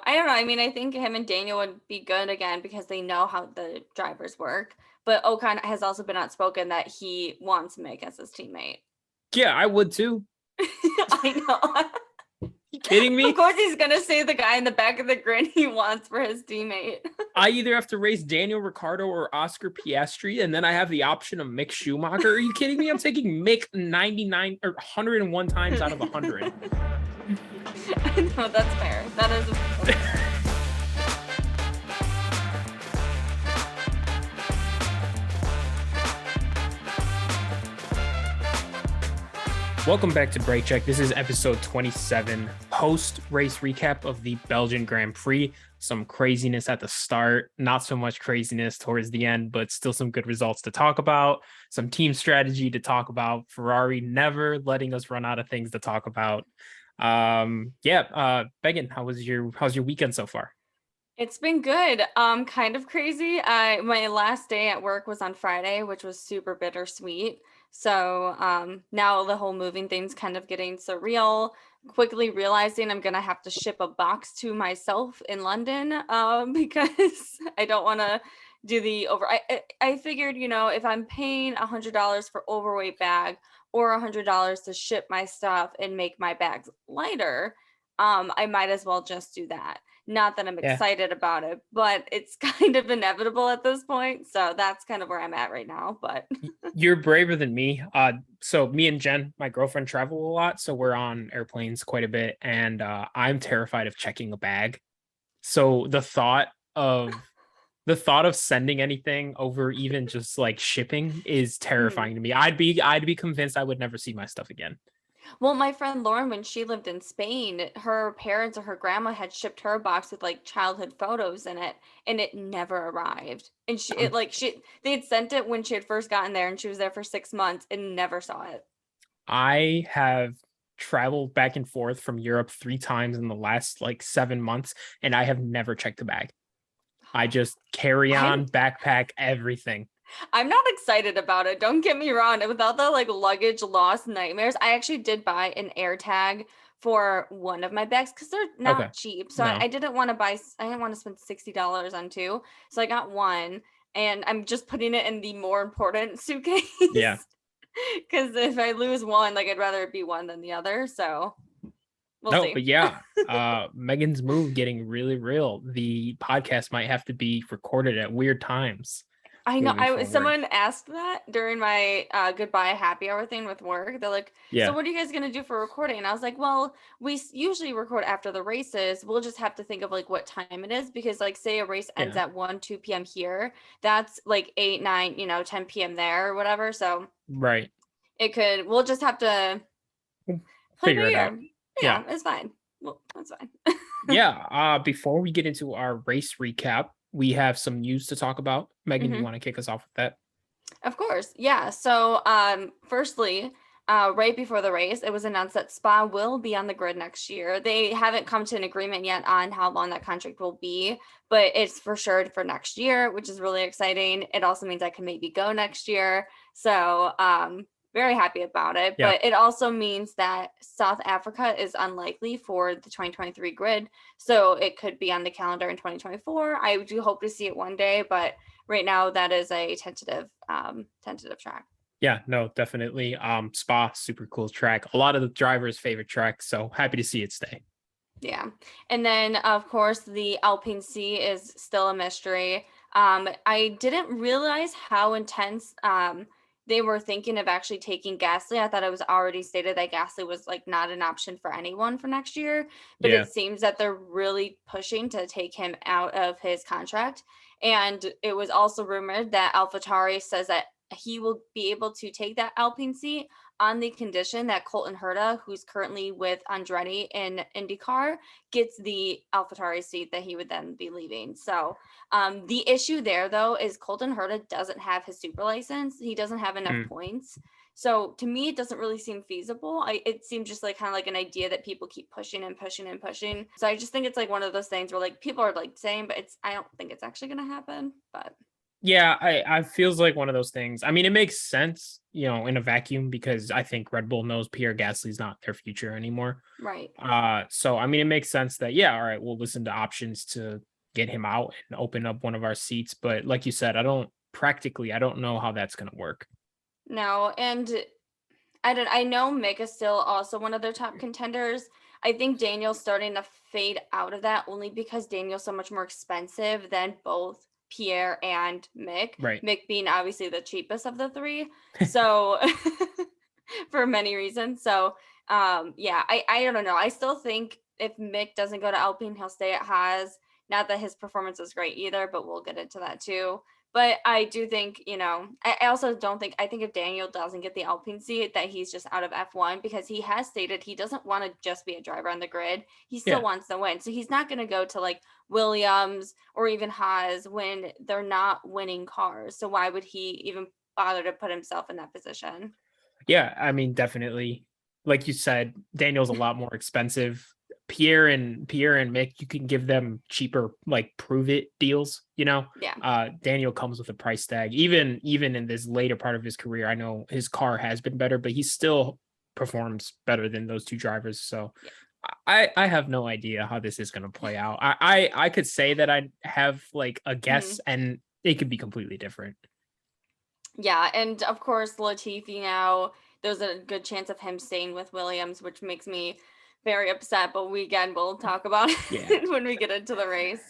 I don't know. I mean, I think him and Daniel would be good again because they know how the drivers work. But Ocon has also been outspoken that he wants Mick as his teammate. Yeah, I would too. I know. You kidding me? Of course he's going to say the guy in the back of the grid he wants for his teammate. I either have to race Daniel Ricciardo or Oscar Piastri, and then I have the option of Mick Schumacher. Are you kidding me? I'm taking Mick 99 or 101 times out of 100. No, that's fair. That is Welcome back to Brake Check. This is episode 27, post-race recap of the Belgian Grand Prix. Some craziness at the start, not so much craziness towards the end, but still some good results to talk about, some team strategy to talk about, Ferrari never letting us run out of things to talk about. Megan, how's your weekend so far? It's been good. Kind of crazy. My last day at work was on Friday, which was super bittersweet. So now the whole moving thing's kind of getting surreal. Quickly realizing I'm gonna have to ship a box to myself in London because I don't want to do the over. I figured, if I'm paying $100 for overweight bag or $100 to ship my stuff and make my bags lighter, I might as well just do that. Not that I'm excited about it, but it's kind of inevitable at this point. So that's kind of where I'm at right now. But you're braver than me. So me and Jen, my girlfriend, travel a lot. So we're on airplanes quite a bit. And I'm terrified of checking a bag. So the thought of sending anything over, even just like shipping, is terrifying to me. I'd be convinced I would never see my stuff again. Well, my friend Lauren, when she lived in Spain, her parents or her grandma had shipped her a box with like childhood photos in it, and it never arrived. And they had sent it when she had first gotten there, and she was there for 6 months and never saw it. I have traveled back and forth from Europe 3 times in the last like 7 months, and I have never checked a bag. I just carry on, backpack, everything. I'm not excited about it. Don't get me wrong. Without the like luggage loss nightmares, I actually did buy an air tag for one of my bags because they're not cheap. So I didn't want to spend $60 on 2. So I got one, and I'm just putting it in the more important suitcase. Yeah. Because if I lose one, like I'd rather it be one than the other. So we'll see. But yeah, Megan's move getting really real. The podcast might have to be recorded at weird times. I know. Someone asked that during my goodbye happy hour thing with work. They're like, so what are you guys going to do for recording? And I was like, well, we usually record after the races. We'll just have to think of like what time it is, because like say a race ends at 2 p.m. here. That's like 8, 9, 10 p.m. there or whatever. So right. We'll just have to figure it out. Yeah, it's fine. Well, that's fine. Before we get into our race recap, we have some news to talk about. Megan, you want to kick us off with that? Of course. Yeah. So firstly, right before the race, it was announced that Spa will be on the grid next year. They haven't come to an agreement yet on how long that contract will be, but it's for sure for next year, which is really exciting. It also means I can maybe go next year. So very happy about it. Yeah. But it also means that South Africa is unlikely for the 2023 grid. So it could be on the calendar in 2024. I do hope to see it one day, but right now that is a tentative track. Yeah, no, definitely. Spa, super cool track. A lot of the drivers' favorite track. So happy to see it stay. Yeah. And then of course the Alpine C is still a mystery. I didn't realize how intense they were thinking of actually taking Gasly. I thought it was already stated that Gasly was like not an option for anyone for next year, but it seems that they're really pushing to take him out of his contract. And it was also rumored that AlphaTauri says that he will be able to take that Alpine seat on the condition that Colton Herta, who's currently with Andretti in IndyCar, gets the AlphaTauri seat that he would then be leaving. So the issue there, though, is Colton Herta doesn't have his super license. He doesn't have enough points. So to me, it doesn't really seem feasible. It seems just like kind of like an idea that people keep pushing and pushing and pushing. So I just think it's like one of those things where like people are like saying, but I don't think it's actually going to happen. But Yeah, I feels like one of those things. I mean, it makes sense, in a vacuum because I think Red Bull knows Pierre Gasly's not their future anymore. Right. So I mean, it makes sense that yeah, all right, we'll listen to options to get him out and open up one of our seats. But like you said, I don't know how that's gonna work. No, and I know Mick is still also one of their top contenders. I think Daniel's starting to fade out of that only because Daniel's so much more expensive than both Pierre and Mick. Right. Mick being obviously the cheapest of the three. So for many reasons. So yeah, I don't know. I still think if Mick doesn't go to Alpine, he'll stay at Haas. Not that his performance is great either, but we'll get into that too. But I do think, I also don't think, I think if Daniel doesn't get the Alpine seat, that he's just out of F1 because he has stated he doesn't want to just be a driver on the grid. He still Yeah. wants to win. So he's not going to go to like Williams or even Haas when they're not winning cars. So why would he even bother to put himself in that position? Yeah, I mean, definitely. Like you said, Daniel's a lot more expensive. Pierre and Mick, you can give them cheaper, like prove it deals, Yeah. Daniel comes with a price tag. Even in this later part of his career, I know his car has been better, but he still performs better than those two drivers. So Yeah. I have no idea how this is gonna play out. I could say that I have like a guess and it could be completely different. Yeah, and of course Latifi now, there's a good chance of him staying with Williams, which makes me very upset, but we again we'll talk about Yeah. it when we get into the race.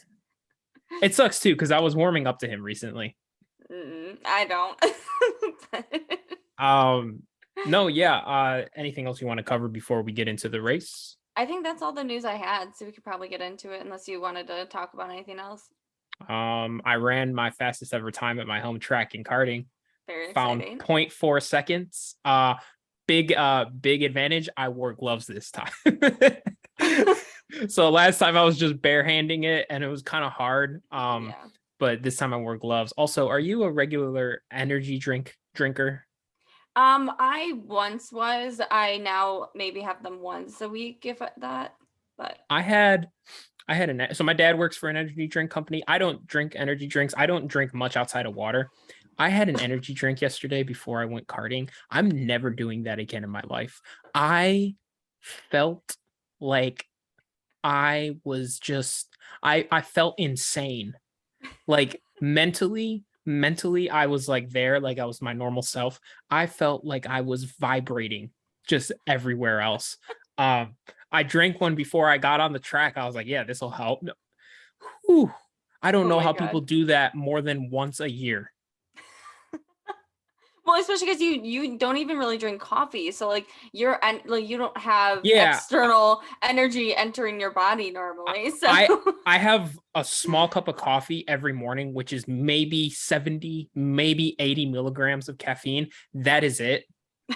It sucks too, because I was warming up to him recently. I don't. No, yeah. Anything else you want to cover before we get into the race? I think that's all the news I had, so we could probably get into it unless you wanted to talk about anything else. I ran my fastest ever time at my home track in karting. Very Found exciting. 0.4 seconds. Big advantage. I wore gloves this time. So last time I was just barehanding it and it was kind of hard. Yeah. But this time I wore gloves. Also, are you a regular energy drinker? I once was. I now maybe have them once a week if that, but I had so my dad works for an energy drink company. I don't drink energy drinks. I don't drink much outside of water. I had an energy drink yesterday before I went karting. I'm never doing that again in my life. I felt like I felt insane. Like mentally I was like there, like I was my normal self. I felt like I was vibrating just everywhere else. Um I drank one before I got on the track. I was like, yeah, this will help. Whew. I don't oh know my how people god. do that more than once a year. Well, especially because you don't even really drink coffee, so like like you don't have Yeah, external energy entering your body I normally. So I I have a small cup of coffee every morning, which is maybe 70, maybe 80 milligrams of caffeine. That is it.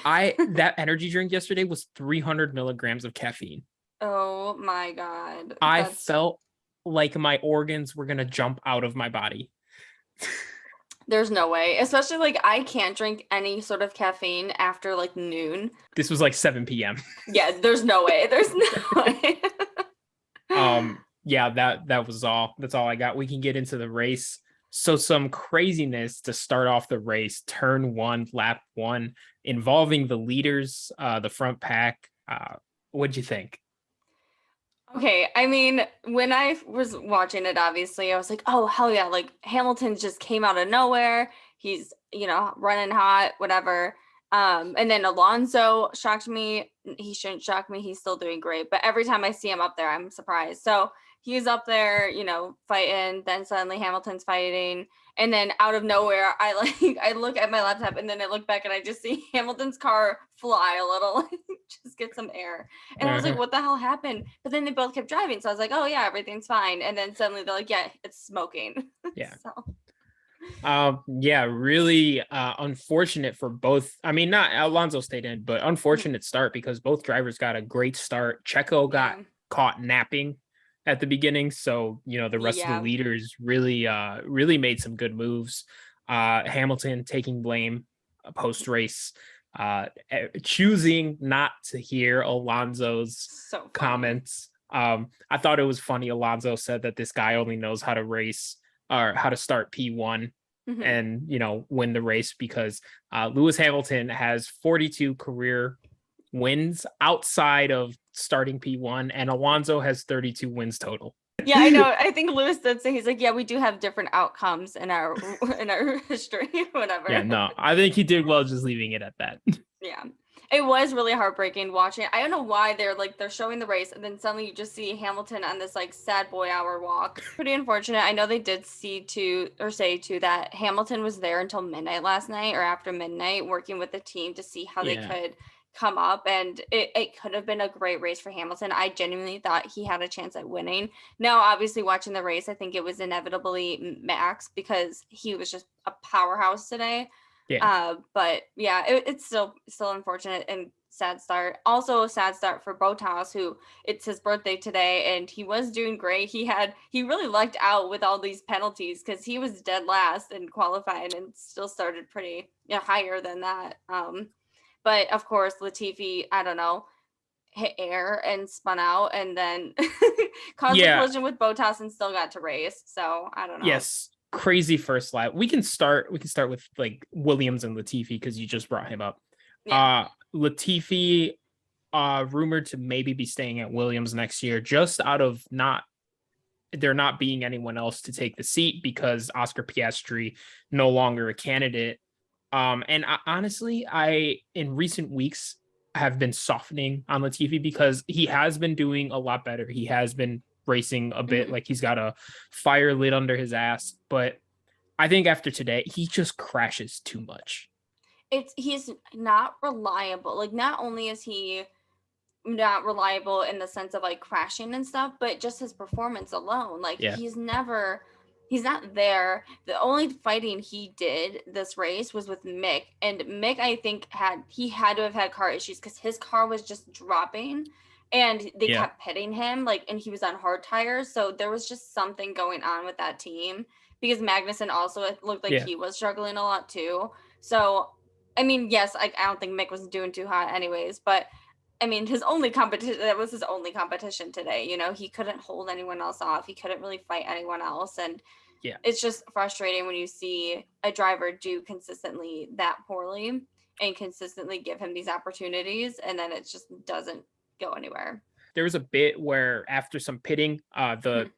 That energy drink yesterday was 300 milligrams of caffeine. oh my god, I that's felt like my organs were gonna jump out of my body. there's no way. Especially like I can't drink any sort of caffeine after like noon. This was like 7 p.m. Yeah, there's no way. There's no way. Yeah, that was all. That's all I got. We can get into the race. So some craziness to start off the race, turn one, lap one, involving the leaders, the front pack. What'd you think? Okay, I mean, when I was watching it, obviously, I was like, oh, hell yeah, like Hamilton just came out of nowhere. He's, running hot, whatever. And then Alonso shocked me. He shouldn't shock me. He's still doing great. But every time I see him up there, I'm surprised. So he's up there, fighting. Then suddenly Hamilton's fighting. And then out of nowhere, I look at my laptop and then I look back and I just see Hamilton's car fly a little, just get some air. And I was like, Uh-huh. what the hell happened? But then they both kept driving. So I was like, oh yeah, everything's fine. And then suddenly they're like, yeah, it's smoking. Yeah. So Yeah, really unfortunate for both. I mean, not Alonso stayed in, but unfortunate start because both drivers got a great start. Checo got yeah. caught napping at the beginning, so the rest of the Yeah. leaders really made some good moves. Hamilton taking blame post race, choosing not to hear Alonso's So funny. comments. I thought it was funny. Alonso said that this guy only knows how to race or how to start P1. Mhm. and win the race, because Lewis Hamilton has 42 career wins outside of starting P1, and Alonso has 32 wins total. Yeah, I know. I think Lewis did say, he's like, yeah, we do have different outcomes in our history, Yeah, whatever. no, I think he did well just leaving it at that. Yeah. It was really heartbreaking watching it. I don't know why they're showing the race and then suddenly you just see Hamilton on this like sad boy hour walk. Pretty unfortunate. I know they did say too that Hamilton was there until midnight last night or after midnight working with the team to see how they Yeah. could come up, and it could have been a great race for Hamilton. I genuinely thought he had a chance at winning. Now, obviously watching the race, I think it was inevitably Max because he was just a powerhouse today. Yeah. But yeah, it's still unfortunate and sad start. Also a sad start for Bottas, who it's his birthday today, and he was doing great. He really lucked out with all these penalties because he was dead last in qualifying and still started pretty higher than that. But of course Latifi, I don't know, hit air and spun out and then caused a Yeah. collision with Bottas and still got to race. So I don't know. Yes. Crazy first lap. We can start with like Williams and Latifi because you just brought him up. Yeah. Latifi rumored to maybe be staying at Williams next year, just out of there not being anyone else to take the seat because Oscar Piastri no longer a candidate. And honestly, in recent weeks have been softening on Latifi because he has been doing a lot better. He has been racing a bit, like he's got a fire lit under his ass. But I think after today, he just crashes too much. He's not reliable. Like, not only is he not reliable in the sense of like crashing and stuff, but just his performance alone. Like, Yeah. he's not there. The only fighting he did this race was with Mick, and Mick, I think, had to have had car issues because his car was just dropping and they kept pitting him, like, and he was on hard tires. So there was just something going on with that team because Magnussen also, it looked like he was struggling a lot too. So I mean, yes, I don't think Mick was doing too hot anyways, but I mean, that was his only competition today. He couldn't hold anyone else off. He couldn't really fight anyone else. And it's just frustrating when you see a driver do consistently that poorly and consistently give him these opportunities, and then it just doesn't go anywhere. There was a bit where after some pitting, the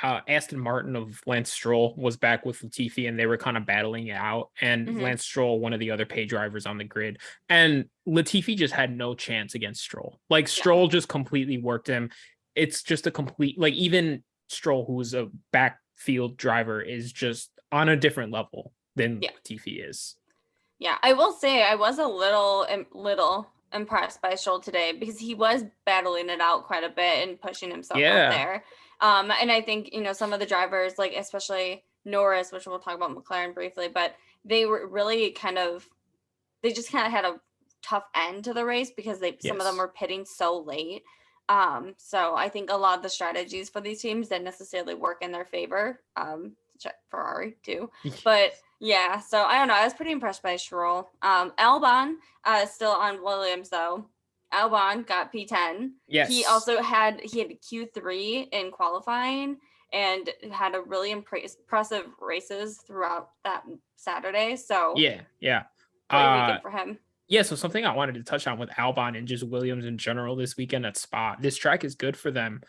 Aston Martin of Lance Stroll was back with Latifi and they were kind of battling it out. And Lance Stroll, one of the other pay drivers on the grid, and Latifi just had no chance against Stroll. Like, Stroll just completely worked him. It's just a complete, like, even Stroll, who's a backfield driver, is just on a different level than Latifi is. Yeah, I will say I was a little impressed by Stroll today because he was battling it out quite a bit and pushing himself out there. And I think, some of the drivers, like especially Norris, which we'll talk about McLaren briefly, but they were really they just kind of had a tough end to the race because some of them were pitting so late. So I think a lot of the strategies for these teams didn't necessarily work in their favor. Ferrari too, but yeah. So I don't know. I was pretty impressed by Stroll. Albon, still on Williams though. Albon got P10. Yes. He also had Q3 in qualifying and had a really impressive races throughout that Saturday. So yeah. Great weekend for him. Yeah, so something I wanted to touch on with Albon and just Williams in general this weekend at Spa. This track is good for them.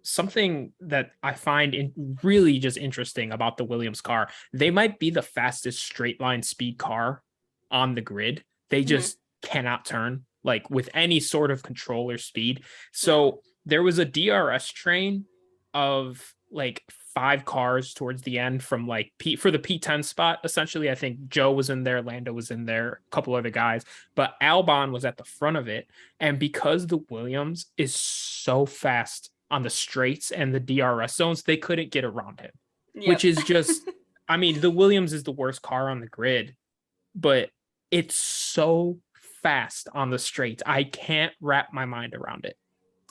Something that I find really just interesting about the Williams car, they might be the fastest straight line speed car on the grid. They just cannot turn, like, with any sort of control or speed. So there was a DRS train of like 5 cars towards the end from like for the P10 spot. Essentially, I think Joe was in there, Lando was in there, a couple other guys, but Albon was at the front of it. And because the Williams is so fast on the straights and the DRS zones, they couldn't get around him, which is just, I mean, the Williams is the worst car on the grid, but it's so fast on the straights. I can't wrap my mind around it.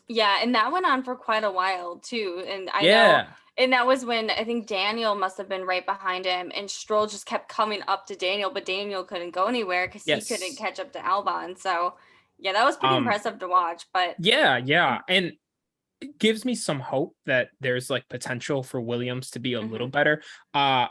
Yeah, and that went on for quite a while too. And I know, and that was when I think Daniel must have been right behind him, and Stroll just kept coming up to Daniel, but Daniel couldn't go anywhere because he couldn't catch up to Albon. So yeah, that was pretty impressive to watch. But yeah, and gives me some hope that there's like potential for Williams to be a little Hmm. better.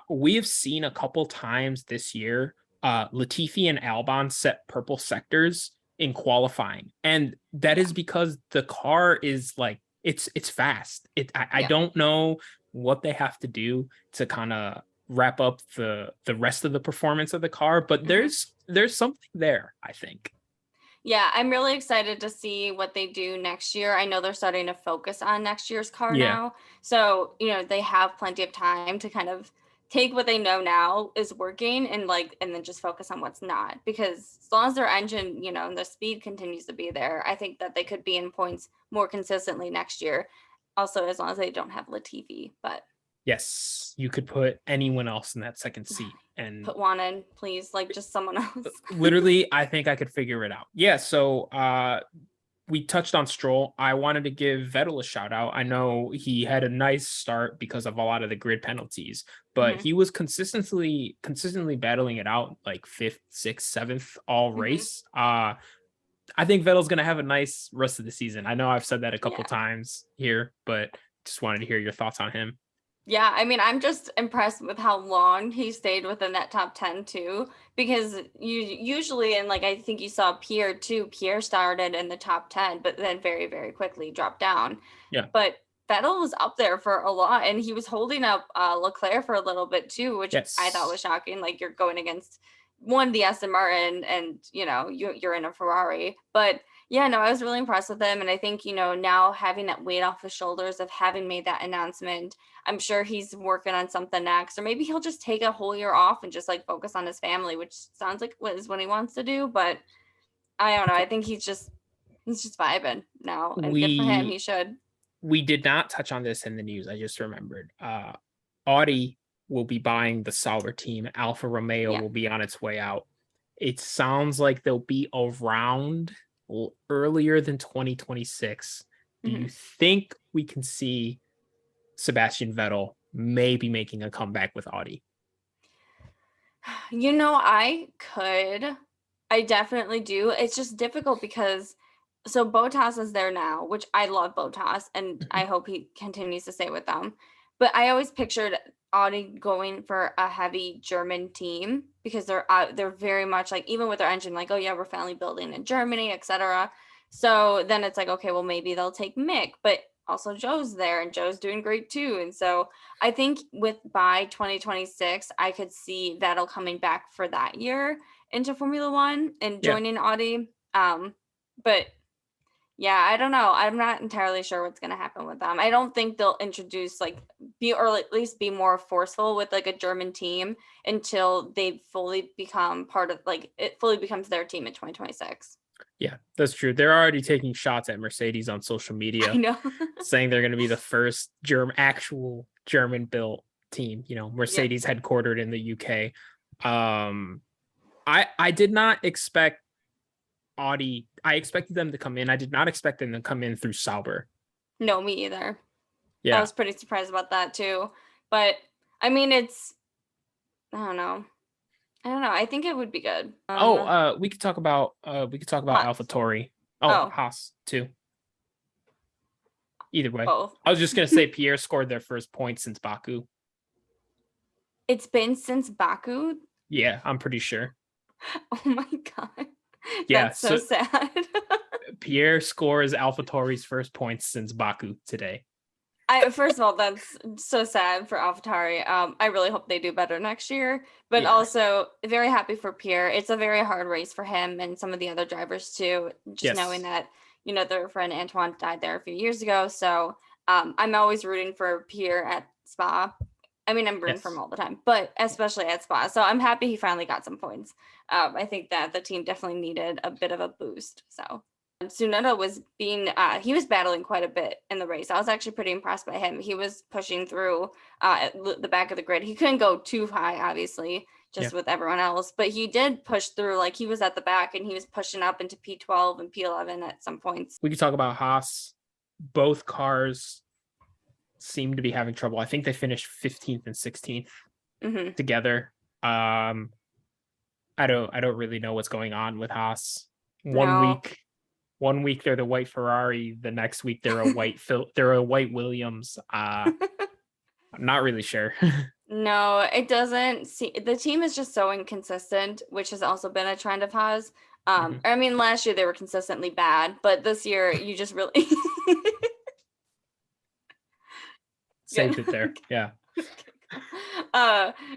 We have seen a couple times this year, Latifi and Albon set purple sectors in qualifying, and that Yeah. is because the car is like it's fast. I Yeah. don't know what they have to do to kind of wrap up the rest of the performance of the car, but Hmm. there's something there, I think. Yeah, I'm really excited to see what they do next year. I know they're starting to focus on next year's car Yeah. now. So, they have plenty of time to kind of take what they know now is working and then just focus on what's not. Because as long as their engine, and the speed continues to be there, I think that they could be in points more consistently next year. Also, as long as they don't have Latifi, but Yes, you could put anyone else in that second seat. And put Juan in, please, like just someone else. literally, I think I could figure it out. Yeah, so we touched on Stroll. I wanted to give Vettel a shout out. I know he had a nice start because of a lot of the grid penalties, but Hmm. he was consistently battling it out like fifth, sixth, seventh all Hmm. race. I think Vettel's gonna have a nice rest of the season. I know I've said that a couple Yeah. times here, but just wanted to hear your thoughts on him. Yeah, I mean, I'm just impressed with how long he stayed within that top 10 too, because you usually, and like I think you saw Pierre too, Pierre started in the top 10, but then very, very quickly dropped down. Yeah. But Vettel was up there for a lot, and he was holding up Leclerc for a little bit too, which I thought was Yes. shocking. Like you're going against one, the Aston Martin, and you're in a Ferrari. But yeah, no, I was really impressed with him, and I think now having that weight off his shoulders of having made that announcement, I'm sure he's working on something next, or maybe he'll just take a whole year off and just like focus on his family, which sounds like what he wants to do. But I don't know. I think he's just vibing now, and good for him. He We should. we did not touch on this in the news. I just remembered. Audi will be buying the Sauber team. Alfa Romeo Yeah. will be on its way out. It sounds like they'll be around earlier than 2026. Do Hmm. you think we can see Sebastian Vettel maybe making a comeback with Audi? I could. I definitely do. It's just difficult because so Bottas is there now, which I love Bottas and I hope he continues to stay with them. But I always pictured Audi going for a heavy German team because they're very much like even with their engine like, oh yeah, we're finally building in Germany, etc. So then it's like, okay, well maybe they'll take Mick, but also Joe's there and Joe's doing great too. And so I think by 2026, I could see Vettel coming back for that year into Formula One and Yeah. joining Audi. But yeah, I don't know. I'm not entirely sure what's gonna happen with them. I don't think they'll introduce or at least be more forceful with like a German team until they fully become part of it fully becomes their team in 2026. Yeah, that's true. They're already taking shots at Mercedes on social I media, know. saying they're going to be the first actual German built team, Yep. Mercedes headquartered in the UK. I did not expect Audi. I expected them to come in. I did not expect them to come in through Sauber. No, me either. I Yeah. was pretty surprised about that too. But I mean, I don't know. I don't know. I think it would be good. Oh, we could talk about Haas. AlphaTauri. Oh, Oh, Haas too. Either way. both. I was just gonna say Pierre scored their first point since Baku. It's been since Baku. Yeah, I'm pretty sure. Oh my god. Yeah, That's so so sad. Pierre scores AlphaTauri's first points since Baku today. First of all, that's so sad for AlphaTauri. I really hope they do better next year, but Yeah. also very happy for Pierre. It's a very hard race for him and some of the other drivers too. Just knowing Yes. that their friend Antoine died there a few years ago, so I'm always rooting for Pierre at Spa. I mean, I'm rooting for him Yes. all the time, but especially at Spa. So I'm happy he finally got some points. I think that the team definitely needed a bit of a boost. So Tsunoda he was battling quite a bit in the race. I was actually pretty impressed by him. He was pushing through at the back of the grid. He couldn't go too high, obviously, Yeah. just with everyone else, but he did push through. Like he was at the back and he was pushing up into P12 and P11 at some points. We could talk about Haas. Both cars seem to be having trouble. I think they finished 15th and 16th Hmm. together. I don't really know what's going on with Haas. One No. week one week they're the white Ferrari, the next week they're they're a white Williams. I'm not really sure. No, it doesn't see the team is just so inconsistent, which has also been a trend of Haas. Mhm. I mean, last year they were consistently bad, but this year you just really good. Saved it there. Yeah.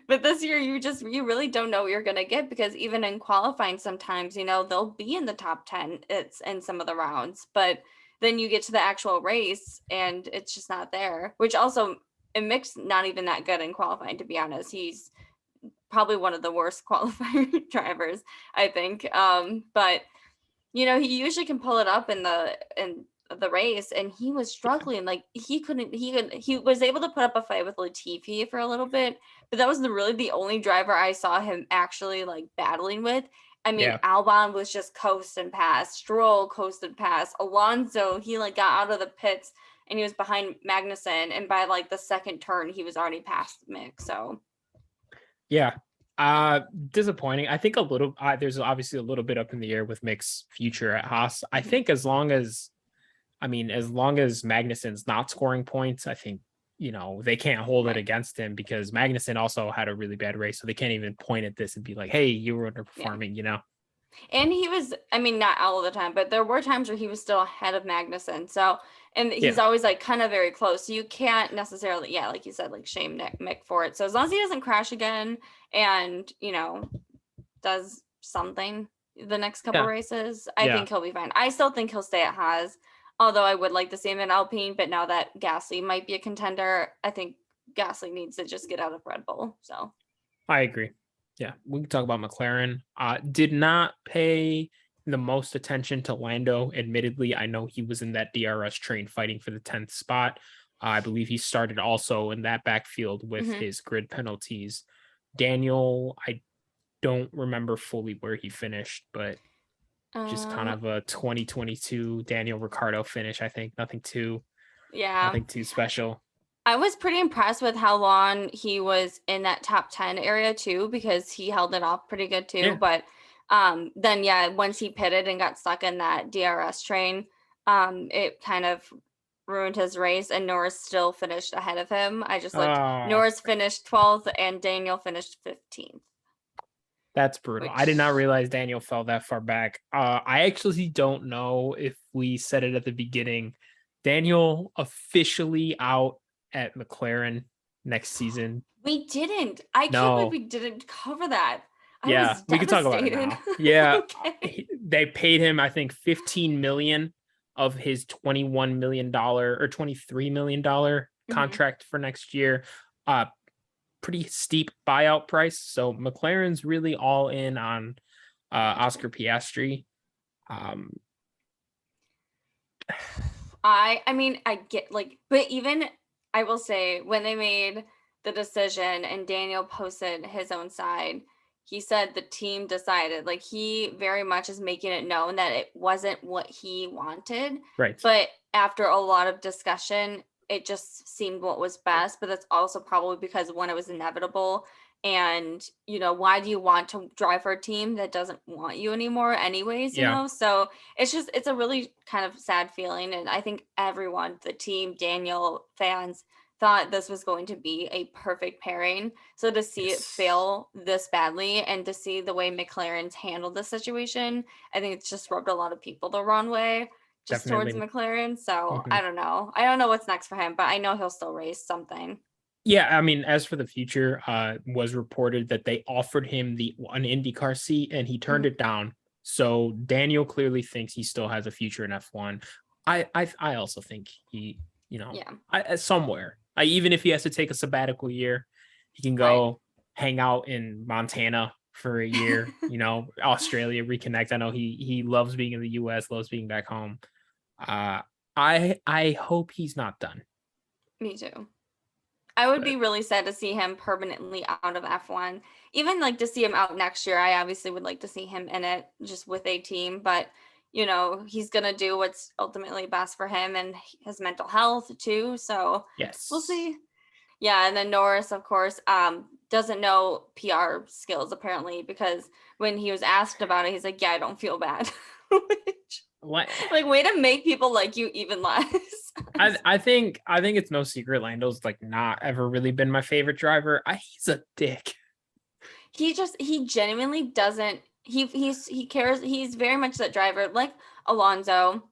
But this year you really don't know what you're gonna get because even in qualifying sometimes, they'll be in the top 10 it's in some of the rounds, but then you get to the actual race and it's just not there. Which also and Mick's not even that good in qualifying, to be honest. He's probably one of the worst qualifier drivers, I think. But he usually can pull it up in the race, and he was struggling. Like he was able to put up a fight with Latifi for a little bit, but that was really the only driver I saw him actually like battling with. I mean, Yeah. Albon was just coast and pass, Stroll coasted past, Alonso, he like got out of the pits and he was behind Magnussen, and by like the second turn he was already past Mick. So Yeah. Disappointing. I think a little there's obviously a little bit up in the air with Mick's future at Haas. I think as long as Magnussen's not scoring points, I think, they can't hold it right. against him because Magnussen also had a really bad race. So they can't even point at this and be like, hey, you were Yeah. underperforming. And he was, I mean, not all the time, but there were times where he was still ahead of Magnussen. So, and he's Yeah. always like kind of very close. So you can't necessarily, yeah, like you said, like shame Mick for it. So as long as he doesn't crash again and, does something the next couple Yeah. races, I Yeah. think he'll be fine. I still think he'll stay at Haas, although I would like to see him in Alpine. But now that Gasly might be a contender, I think Gasly needs to just get out of Red Bull. So, I agree. Yeah. We can talk about McLaren. Did not pay the most attention to Lando. Admittedly, I know he was in that DRS train fighting for the 10th spot. I believe he started also in that backfield with mhm. his grid penalties. Daniel, I don't remember fully where he finished, but just kind um, of a 2022 Daniel Ricciardo finish. I think yeah. nothing too special. I was pretty impressed with how long he was in that top 10 area too, because he held it off pretty good too. Yeah. But then yeah, once he pitted and got stuck in that DRS train, it kind of ruined his race, and Norris still finished ahead of him. I just looked. Oh, Norris finished 12th and Daniel finished 15th, that's brutal. I did not which realize Daniel fell that far back. I actually don't know if we said it at the beginning. Daniel officially out at McLaren next season. we didn't. I can't believe No. we didn't cover that. I Yeah, was we could talk about it devastated. now. Yeah, Okay. they paid him, I think, 15 million of his $21 million or $23 million Mhm. contract for next year. Pretty steep buyout price. So McLaren's really all in on Oscar Piastri. Um, I mean, I get like, but even I will say when they made the decision and Daniel posted his own side, he said the team decided. Like he very much is making it known that it wasn't what he wanted, right. but after a lot of discussion, it just seemed what was best. But that's also probably because one, it was inevitable, and why do you want to drive for a team that doesn't want you anymore anyways, Yeah, so it's a really kind of sad feeling. And I think everyone, the team, Daniel, fans, thought this was going to be a perfect pairing. So to see it yes, fail this badly and to see the way McLaren's handled the situation, I think it's just rubbed a lot of people the wrong way just towards definitely. McLaren. So Mhm. I don't know. I don't know what's next for him, but I know he'll still race something. Yeah, I mean, as for the future, was reported that they offered him an IndyCar seat and he turned Mhm. it down. So Daniel clearly thinks he still has a future in F1. I also think he, Yeah, somewhere, even if he has to take a sabbatical year, he can right. go hang out in Montana for a year. Australia, reconnect. I know he loves being in the U.S., loves being back home. Uh, I hope he's not done, Me too. I would but be really sad to see him permanently out of F1. Even like to see him out next year. I obviously would like to see him in it just with a team, but he's going to do what's ultimately best for him and his mental health too. So we'll yes. see. Yeah, and then Norris, of course, doesn't know PR skills apparently, because when he was asked about it, he's like, "Yeah, I don't feel bad." Like, way to make people like you even less. I think it's no secret Lando's like not ever really been my favorite driver. He's a dick. He genuinely doesn't, he cares, he's very much that driver like Alonso,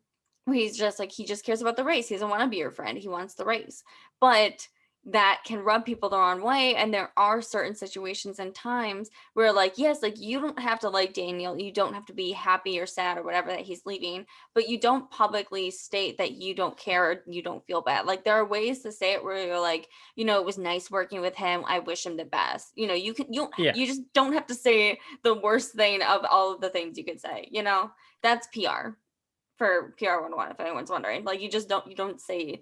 where he's just like, he just cares about the race. He doesn't want to be your friend, he wants the race. But that can rub people the wrong way, and there are certain situations and times where, like, yes, like, you don't have to like Daniel, you don't have to be happy or sad or whatever that he's leaving, but you don't publicly state that you don't care or you don't feel bad. Like, there are ways to say it where you're like, it was nice working with him, I wish him the best. You just don't have to say the worst thing of all of the things you could say. That's PR for PR 101, if anyone's wondering. Like, you don't say it.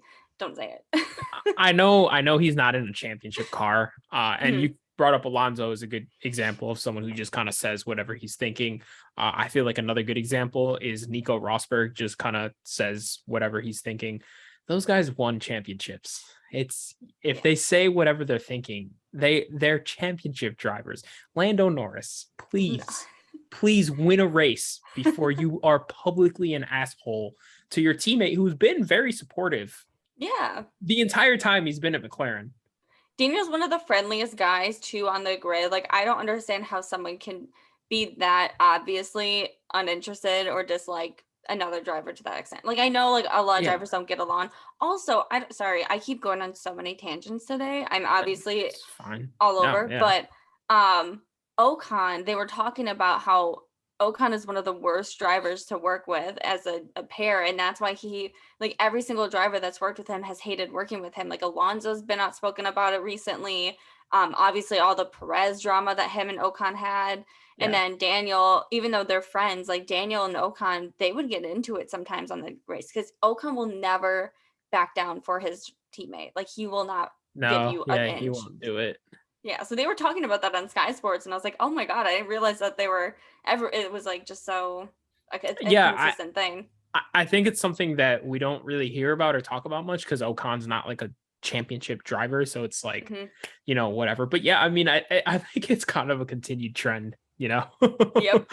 I know he's not in a championship car. And Mhm. you brought up Alonso as a good example of someone who just kind of says whatever he's thinking. I feel like another good example is Nico Rosberg, just kind of says whatever he's thinking. Those guys won championships. If they say whatever they're thinking, they're championship drivers. Lando Norris, please win a race before you are publicly an asshole to your teammate who's been very supportive. Yeah. The entire time he's been at McLaren. Daniel's one of the friendliest guys too on the grid. Like, I don't understand how someone can be that obviously uninterested or dislike another driver to that extent. Like, I know like a lot of drivers don't get along. Also, I keep going on so many tangents today. I'm obviously It's fine. all over, but Ocon, they were talking about how Ocon is one of the worst drivers to work with as a pair, and that's why he, like, every single driver that's worked with him has hated working with him. Like, Alonso's been outspoken about it recently. Obviously all the Perez drama that him and Ocon had. And then Daniel, even though they're friends, like Daniel and Ocon, they would get into it sometimes on the race because Ocon will never back down for his teammate. Like, he will not give you an inch. He won't do it. Yeah, so they were talking about that on Sky Sports, and I was like, oh my God, I didn't realize that it was like just so like a consistent thing. I think it's something that we don't really hear about or talk about much because Ocon's not like a championship driver. So it's like, whatever. But yeah, I mean, I think it's kind of a continued trend, Yep.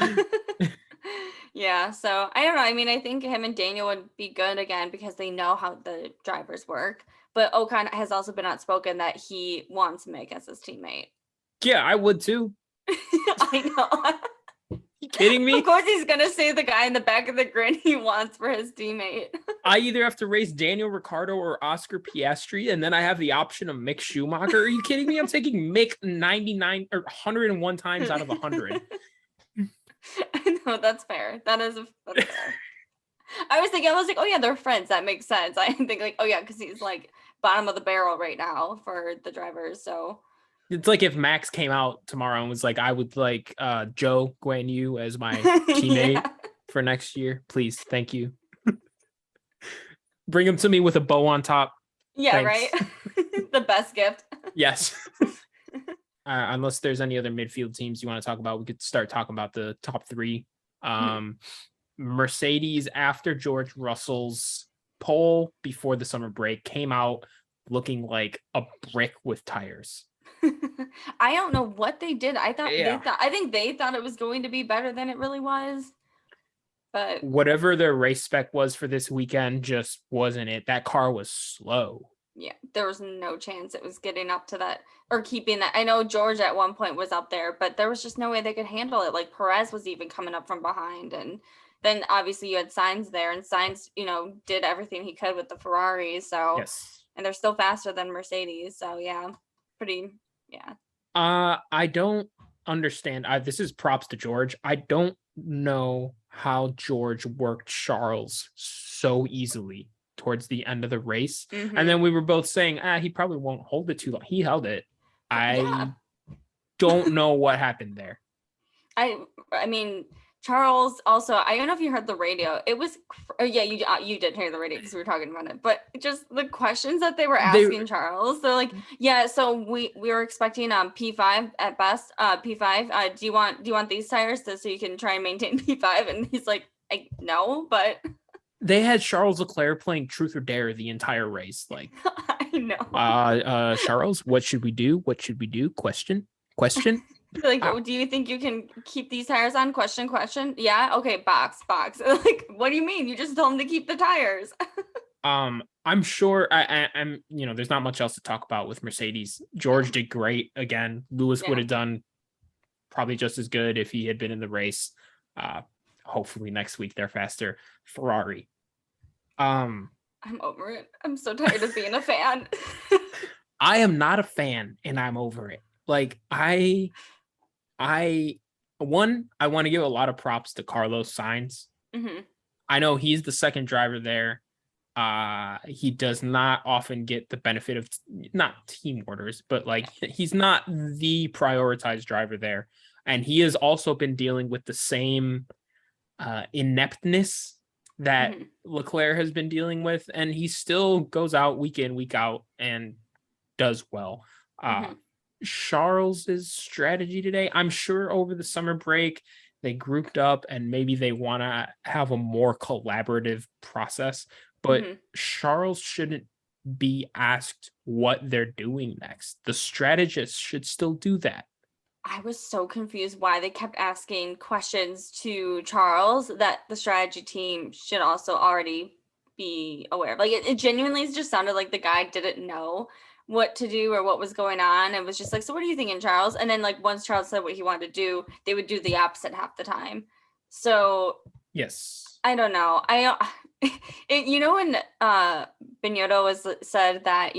Yeah, so I don't know. I mean, I think him and Daniel would be good again because they know how the drivers work. But Ocon has also been outspoken that he wants Mick as his teammate. Yeah, I would too. I know. You kidding me? Of course he's going to say the guy in the back of the grid he wants for his teammate. I either have to race Daniel Ricciardo or Oscar Piastri, and then I have the option of Mick Schumacher. Are you kidding me? I'm taking Mick 99 or 101 times out of 100. I know, that's fair. That's fair. I was like, oh yeah, they're friends. That makes sense. I think like, oh yeah, because he's like bottom of the barrel right now for the drivers. So it's like if Max came out tomorrow and was like, I would like Joe Guan Yu as my teammate for next year. Please, thank you. Bring him to me with a bow on top. Yeah, thanks. Right. The best gift. Yes. Unless there's any other midfield teams you want to talk about, we could start talking about the top three. Mercedes, after George Russell's pole before the summer break, came out looking like a brick with tires. I don't know what they did. I think they thought it was going to be better than it really was. But whatever their race spec was for this weekend just wasn't it. That car was slow. Yeah, there was no chance it was getting up to that or keeping that. I know George at one point was up there, but there was just no way they could handle it. Like, Perez was even coming up from behind, and then obviously you had Sainz there, and Sainz, did everything he could with the Ferrari. So yes, and they're still faster than Mercedes. So yeah, yeah. I don't understand. This is props to George. I don't know how George worked Charles so easily towards the end of the race. And then we were both saying, he probably won't hold it too long. He held it. I don't know what happened there. I mean, Charles also, I don't know if you heard the radio. It was, you did hear the radio because we were talking about it, but just the questions that they were asking Charles, they're like, yeah, so we were expecting P5 at best, P5. Do you want these tires so you can try and maintain P5? And he's like, no, but they had Charles Leclerc playing Truth or Dare the entire race. Like, I know. Charles, what should we do? What should we do? Question. Like, I, oh, do you think you can keep these tires on? Question. Yeah. Okay. Box. Like, what do you mean? You just told him to keep the tires. I'm sure I'm, there's not much else to talk about with Mercedes. George No. did great again. Lewis would Yeah. have done probably just as good if he had been in the race. Uh, Hopefully next week they're faster. Ferrari. Um, I'm over it. I'm so tired of being a fan. I am not a fan and I'm over it. Like I I want to give a lot of props to Carlos Sainz. Hmm. I know he's the second driver there. He does not often get the benefit of not team orders, but like he's not the prioritized driver there. And he has also been dealing with the same ineptness that Hmm. Leclerc has been dealing with, and he still goes out week in, week out and does well. Uh, Hmm. Charles's strategy today, I'm sure over the summer break, they grouped up and maybe they want to have a more collaborative process, but Hmm. Charles shouldn't be asked what they're doing next. The strategist should still do that. I was so confused why they kept asking questions to Charles that the strategy team should also already be aware of. Like it genuinely just sounded like the guy didn't know what to do or what was going on. It was just like, so what are you thinking, Charles? And then like once Charles said what he wanted to do, they would do the opposite half the time. So Yes. I don't know. When Benyoto was said that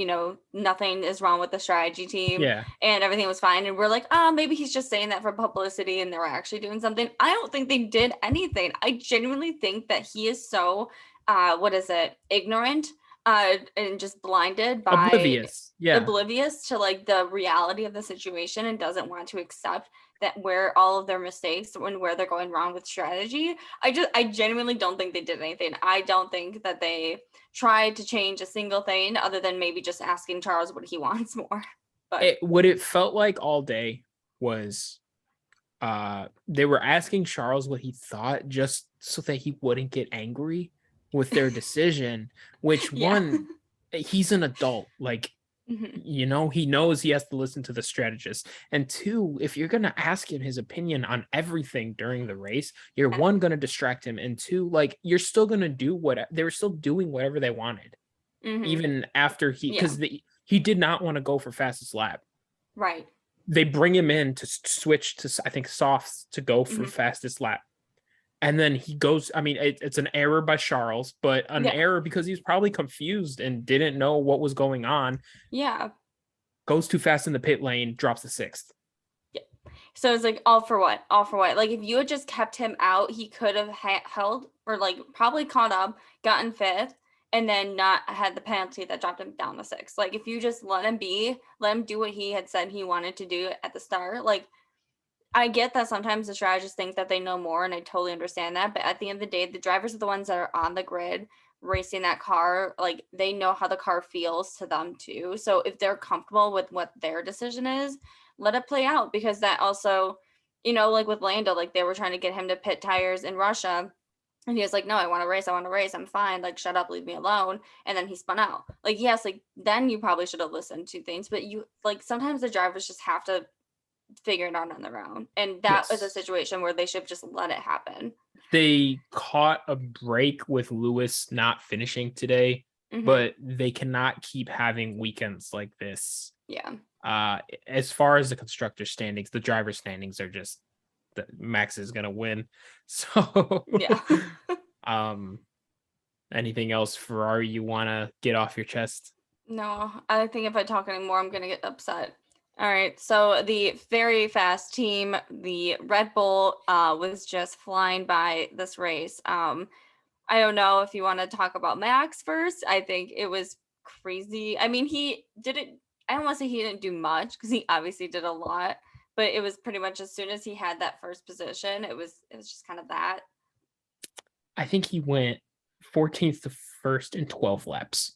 nothing is wrong with the strategy team Yeah. and everything was fine, and we're like, oh, maybe he's just saying that for publicity, and they were actually doing something. I don't think they did anything. I genuinely think that he is so, what is it, ignorant, and just blinded by Oblivious. Yeah. oblivious to like the reality of the situation and doesn't want to accept that where all of their mistakes and where they're going wrong with strategy. I genuinely don't think they did anything. I don't think that they tried to change a single thing other than maybe just asking Charles what he wants more. But What it felt like all day was they were asking Charles what he thought just so that he wouldn't get angry with their decision, which yeah. one, he's an adult. Like, Hmm. he knows he has to listen to the strategist. And two, if you're going to ask him his opinion on everything during the race, you're one, going to distract him. And two, like, you're still going to do what they were still doing whatever they wanted, Hmm. even after Yeah. he did not want to go for fastest lap. Right. They bring him in to switch to, I think, softs to go for Hmm. fastest lap. And then he goes, I mean, it's an error by Charles, but an Yeah. error because he's probably confused and didn't know what was going on. Yeah. Goes too fast in the pit lane, drops the sixth. Yeah. So it's like all for what? All for what? Like if you had just kept him out, he could have held or like probably caught up, gotten fifth, and then not had the penalty that dropped him down to sixth. Like if you just let him be, let him do what he had said he wanted to do at the start. Like I get that sometimes the strategists think that they know more, and I totally understand that. But at the end of the day, the drivers are the ones that are on the grid racing that car. Like they know how the car feels to them too. So if they're comfortable with what their decision is, let it play out because that also, like with Lando, like they were trying to get him to pit tires in Russia. And he was like, no, I want to race. I want to race. I'm fine. Like, shut up, leave me alone. And then he spun out. Like, yes, like then you probably should have listened to things. But you like sometimes the drivers just have to figure it out on their own. And that was a Yes. situation where they should just let it happen. They caught a break with Lewis not finishing today, Hmm. but they cannot keep having weekends like this. Yeah. As far as the constructor standings, the driver standings are just Max is gonna win. So Yeah. um anything else, Ferrari, you wanna get off your chest? No, I think if I talk anymore, I'm going to get upset. All right. So the very fast team, the Red Bull, was just flying by this race. I don't know if you want to talk about Max first. I think it was crazy. I mean, he didn't, I don't want to say he didn't do much because he obviously did a lot, but it was pretty much as soon as he had that first position, it was just kind of that. I think he went 14th to first in 12 laps.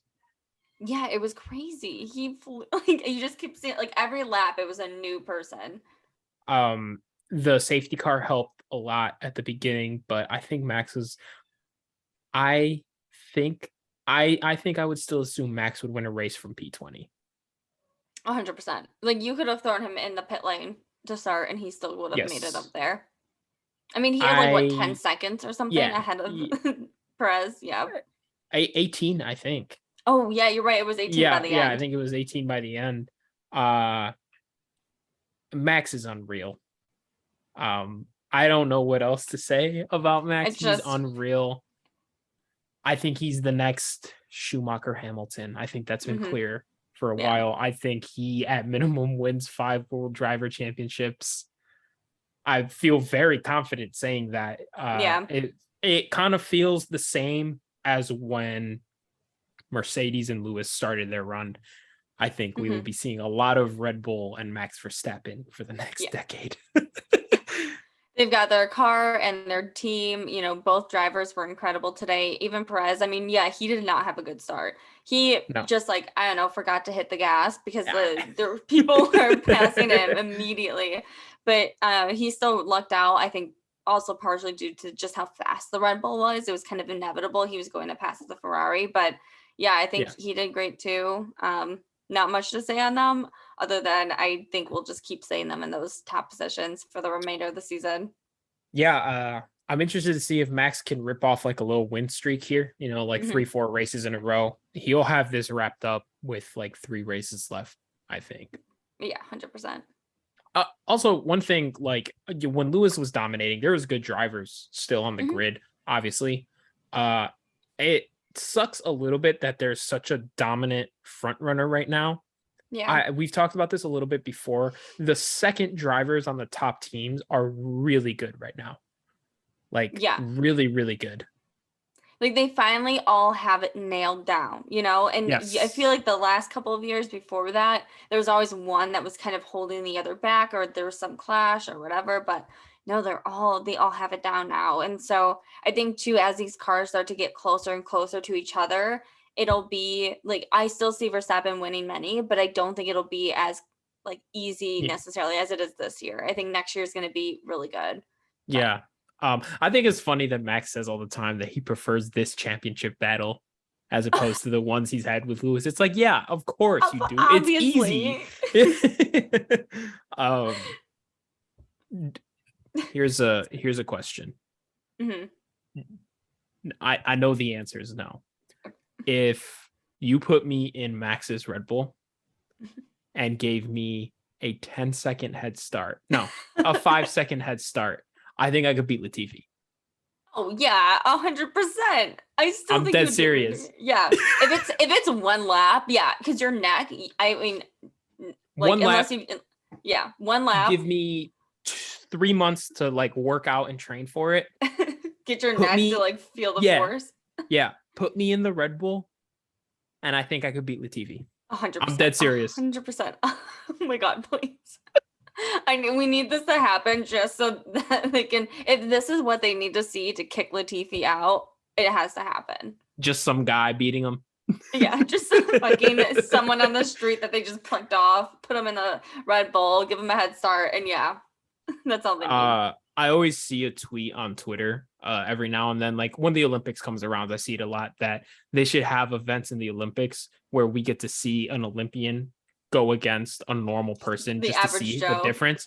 Yeah, it was crazy. He flew, like you just keep seeing like every lap it was a new person. Um, the safety car helped a lot at the beginning, but I think Max was. I think I think I would still assume Max would win a race from P20. 100%. Like you could have thrown him in the pit lane. to start, and he still would have made it up Yes. there. I mean, he had like what 10 seconds or something Yeah. ahead of Perez. Yeah. 18, I think. Oh yeah, you're right. It was 18 by Yeah, the yeah, I end. think it was 18 by the end. Uh Max is unreal. I don't know what else to say about Max. It's He's just unreal. I think he's the next Schumacher Hamilton. I think that's been mhm, clear for a yeah. while. I think he at minimum wins 5 World Driver Championships. I feel very confident saying that. Yeah. It kind of feels the same as when Mercedes and Lewis started their run. I think we will Hmm. be seeing a lot of Red Bull and Max Verstappen for the next Yeah. decade. They've got their car and their team. Both drivers were incredible today. Even Perez, I mean, yeah, he did not have a good start. He No. just like, I don't know, forgot to hit the gas because Yeah. the people were passing him immediately. But he still lucked out, I think, also partially due to just how fast the Red Bull was. It was kind of inevitable he was going to pass the Ferrari. But yeah, I think Yeah. he did great too. Not much to say on them other than I think we'll just keep saying them in those top positions for the remainder of the season. Yeah, I'm interested to see if Max can rip off like a little win streak here, like Hmm. 3, 4 races in a row. He'll have this wrapped up with like 3 races left, I think. Yeah, 100%. Also, one thing, like when Lewis was dominating, there was good drivers still on the Hmm. grid, obviously. Uh, it sucks a little bit that there's such a dominant front runner right now. Yeah. We've talked about this a little bit before. The second drivers on the top teams are really good right now. Like Yeah. really, really good. Like they finally all have it nailed down, And I feel Yes. like the last couple of years before that, there was always one that was kind of holding the other back or there was some clash or whatever, but no, they all have it down now. And so I think too, as these cars start to get closer and closer to each other, it'll be like I still see Verstappen winning many, but I don't think it'll be as like easy Yeah. necessarily as it is this year. I think next year is going to be really good. But Yeah. I think it's funny that Max says all the time that he prefers this championship battle as opposed to the ones he's had with Lewis. It's like, yeah, of course you do. It's easy. obviously. um, here's a question. Hmm. I know the answer is no. If you put me in Max's Red Bull and gave me a 10-second head start, no, a 5-second head start, I think I could beat Latifi. Oh yeah, 100%. I still I'm think you dead would beat serious. me. Yeah, if it's one lap, yeah, because your neck. I mean, like One unless lap, you, yeah, one lap, give me 3 months to like work out and train for it. get your Put neck to me, like feel the yeah, force. yeah. Put me in the Red Bull, and I think I could beat Latifi. I'm 100%. dead serious. 100%. Oh my God, please. We need this to happen just so that they can. If this is what they need to see to kick Latifi out, it has to happen. Just some guy beating him. Yeah, just fucking someone on the street that they just plucked off, put them in the Red Bull, give them a head start, and yeah, that's all they need. I always see a tweet on Twitter every now and then, like when the Olympics comes around, I see it a lot that they should have events in the Olympics where we get to see an Olympian go against a normal person The just to average see the Joe. difference.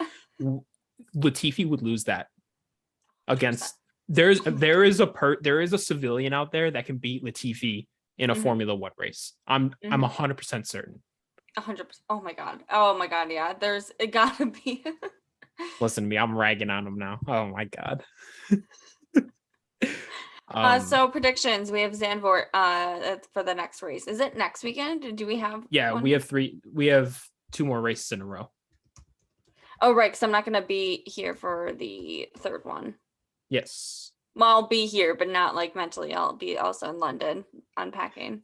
Latifi would lose that 100%. against there is a civilian out there that can beat Latifi in a Mhm, Formula One race. I'm mhm. 100% certain. 100%. Oh my God. Oh my God. Yeah. It gotta be. Listen to me, I'm ragging on him now. Oh my god. So predictions. We have Zandvoort for the next race. Is it next weekend? Do we have Yeah, one? we have 2 more races in a row. Oh, right. Because I'm not gonna be here for the third one. Yes. Well, I'll be here, but not like mentally. I'll be also in London unpacking.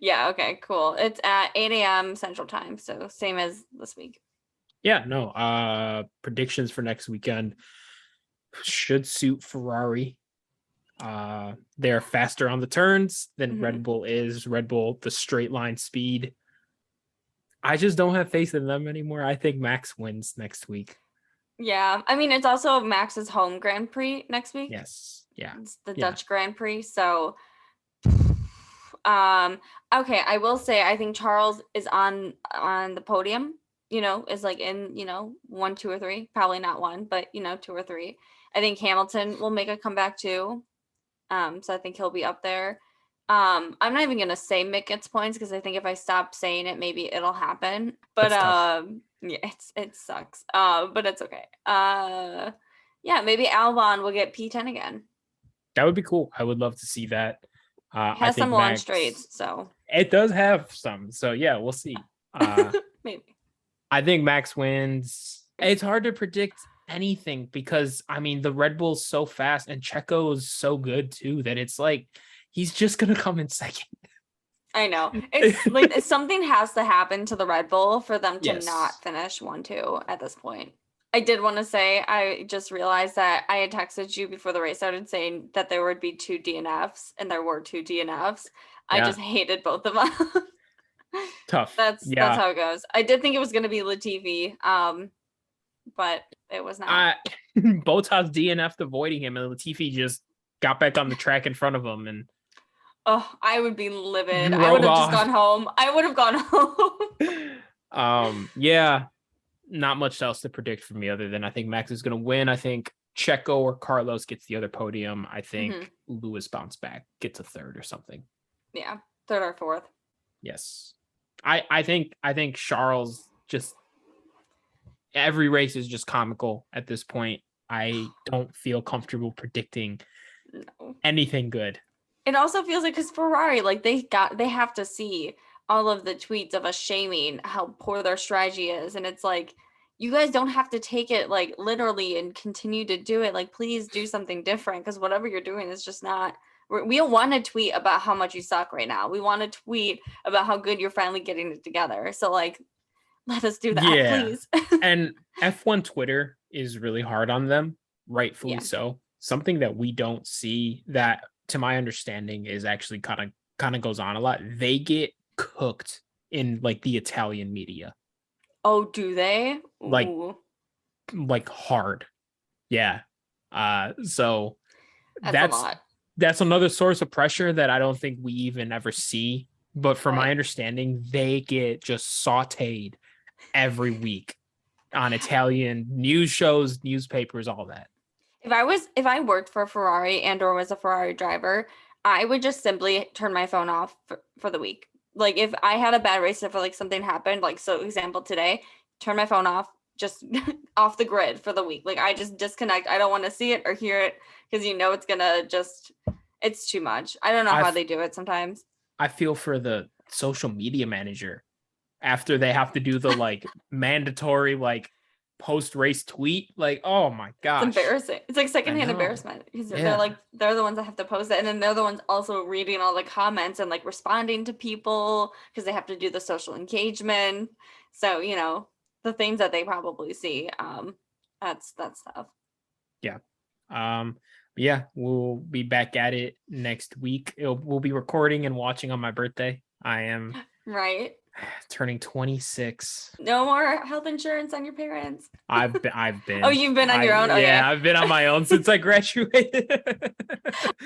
Yeah, okay, cool. It's at 8 a.m. Central Time, so same as this week. Yeah, no. Predictions for next weekend should suit Ferrari. They're faster on the turns than Hmm. Red Bull is. Red Bull, the straight line speed. I just don't have faith in them anymore. I think Max wins next week. Yeah, I mean, it's also Max's home Grand Prix next week. Yes. Yeah. It's the Yeah. Dutch Grand Prix, so okay, I will say I think Charles is on the podium. is like in, 1, 2, or 3. Probably not 1, but 2 or 3. I think Hamilton will make a comeback too. So I think he'll be up there. I'm not even gonna say Mick gets points because I think if I stop saying it, maybe it'll happen. But That's tough. yeah, it sucks. But it's okay. Yeah, maybe Albon will get P10 again. That would be cool. I would love to see that. I Has think some launch Max straights, so it does have some. So yeah, we'll see. maybe. I think Max wins. It's hard to predict anything because I mean the Red Bull's so fast and Checo is so good too that it's like he's just gonna come in second. I know. It's like something has to happen to the Red Bull for them to Yes. not finish 1-2 at this point. I did want to say, I just realized that I had texted you before the race started saying that there would be 2 DNFs, and there were 2 DNFs. I just hated both of them. Tough. That's Yeah. how it goes. I did think it was going to be Latifi, but it was not. Bottas DNF'd avoiding him, and Latifi just got back on the track in front of him and I would be livid. I drove would have just off. gone home. I would have gone home. Yeah, not much else to predict for me other than I think Max is going to win. I think Checo or Carlos gets the other podium. I think Lewis bounce back, gets a third or something. Yeah, 3rd or 4th. Yes. I think Charles just every race is just comical at this point. I don't feel comfortable predicting anything good. It also feels like because Ferrari, like they have to see all of the tweets of us shaming how poor their strategy is, and it's like, you guys don't have to take it like literally and continue to do it. Like, please do something different because whatever you're doing is just not. We don't want to tweet about how much you suck right now. We want to tweet about how good you're finally getting it together. So like, let us do that, please. And F1 Twitter is really hard on them, rightfully so. Something that we don't see that, to my understanding, is actually kind of goes on a lot. They get cooked in like the Italian media. Oh, do they? Ooh. Like hard. Yeah. So that's a lot. That's another source of pressure that I don't think we even ever see. But from my understanding, they get just sauteed every week on Italian news shows, newspapers, all that. If I worked for Ferrari and or was a Ferrari driver, I would just simply turn my phone off for the week. Like if I had a bad race, if like something happened, like so example today, turn my phone off, just off the grid for the week. Like I just disconnect. I don't want to see it or hear it because it's gonna it's too much. I don't know how they do it sometimes. I feel for the social media manager after they have to do the like mandatory like post-race tweet. Like, oh my gosh, it's embarrassing. It's like secondhand embarrassment because they're the ones that have to post it, and then they're the ones also reading all the comments and like responding to people because they have to do the social engagement. So the things that they probably see, that's tough. Yeah. Yeah, we'll be back at it next week. We'll be recording and watching on my birthday. I am turning 26. No more health insurance on your parents. I've been. Oh, you've been on your own? Yeah, I've been on my own since I graduated.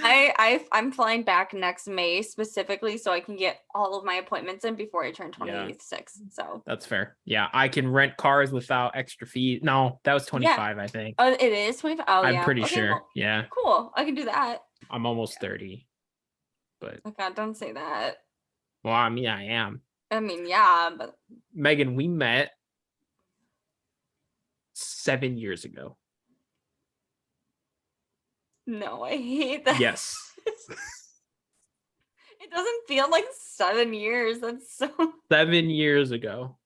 I'm flying back next May specifically so I can get all of my appointments in before I turn 26. So that's fair. Yeah, I can rent cars without extra fees. No, that was 25, I think. Oh, it is 25. Oh, I'm pretty sure. Well, yeah. Cool. I can do that. I'm almost 30. But oh God, don't say that. Well, I mean, I am. I mean, yeah, but Megan, we met 7 years ago. No, I hate that. Yes. It doesn't feel like 7 years. That's so 7 years ago.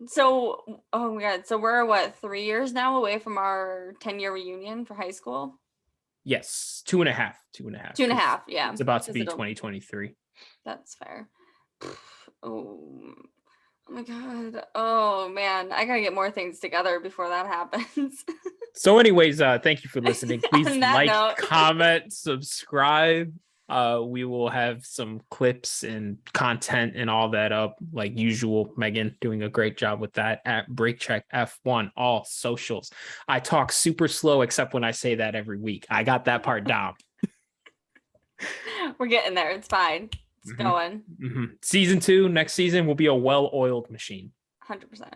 So, oh my God. So we're what, 3 years now away from our 10-year reunion for high school? Yes. 2.5. 2.5. Yeah. It's about to be 2023. That's fair. Oh my God. Oh man, I gotta get more things together before that happens. So anyways, thank you for listening. Please like, comment, subscribe. We will have some clips and content and all that up like usual. Megan doing a great job with that at Break Check F1, all socials. I talk super slow except when I say that every week. I got that part down. We're getting there. It's fine. It's going. Season 2, next season will be a well-oiled machine. 100%.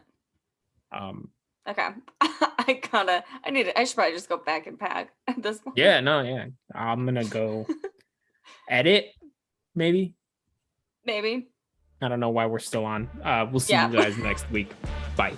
Okay. I should probably just go back and pack at this point. Yeah, no, yeah. I'm gonna go edit, maybe. Maybe. I don't know why we're still on. We'll see Yeah. you guys next week. Bye.